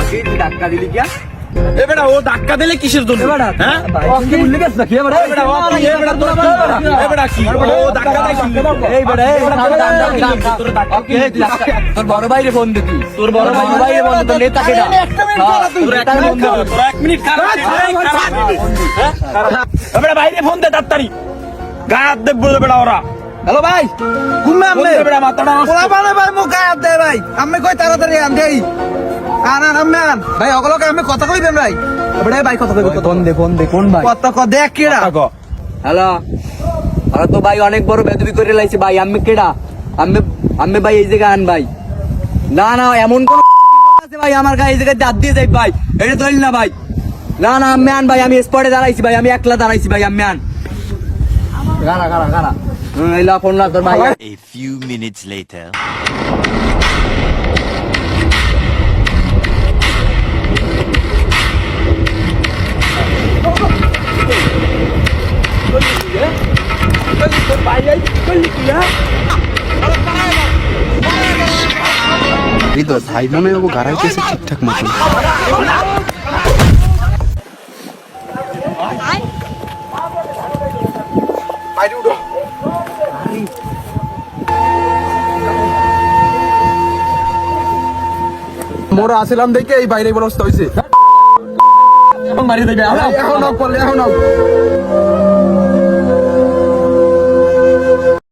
কি তুই ধাক্কা দিলি কি? এবারে ও ধাক্কা দিলে কিসের জন্য? হ্যাঁ? কি ভুলে গেছিস নাকি এবারে? এবারে কি? ও ধাক্কা দেয় কি? তোর বড় ভাইরে ফোন দিবি। তোর বড় ভাইরে ফোন দিবি। তোর নেতা কেডা? এক মিনিট খারাপ। এবারে বাইরে ফোন দে তাড়াতাড়ি। গায়ে হাত দেব বলে বেড়া ওরা। হ্যালো ভাই, ঘুমে আমলে বেড়া মাথাটা পোলা পানে ভাই মুখ গায়ে হাত দে ভাই। আমি কই তাড়াতাড়ি আন দেই। আন ভাই ওগুলোকে আমি কথা কইবেন ভাই। এবারে ভাই কথা কইব। ফোন দে কোন ভাই? কথা ক দেখ কেডা? হ্যালো, আরে তো ভাই অনেক বড় বেদবি করে লাইছে ভাই। আমি কেডা? আমি ভাই এই জায়গা আন ভাই। না এমন কোন আছে ভাই আমার গায়ে এই জায়গায় দাঁত দিয়ে যাই ভাই। এটা ধরিল না ভাই। না আমি আন ভাই। আমি স্পটে দাঁড়াইছি ভাই। আমি একলা দাঁড়াইছি ভাই। আমি আন গাড়া এলা ফোন না তোর ভাই। A few minutes later. হৃদয় ভাই মনে হয় ও গাড়াইতেছে ঠিকঠাক মতন। মোরা আসলাম দেখে এই বাইরে অবস্থা হয়েছে। মারি দেবে এখন পড়লে এখন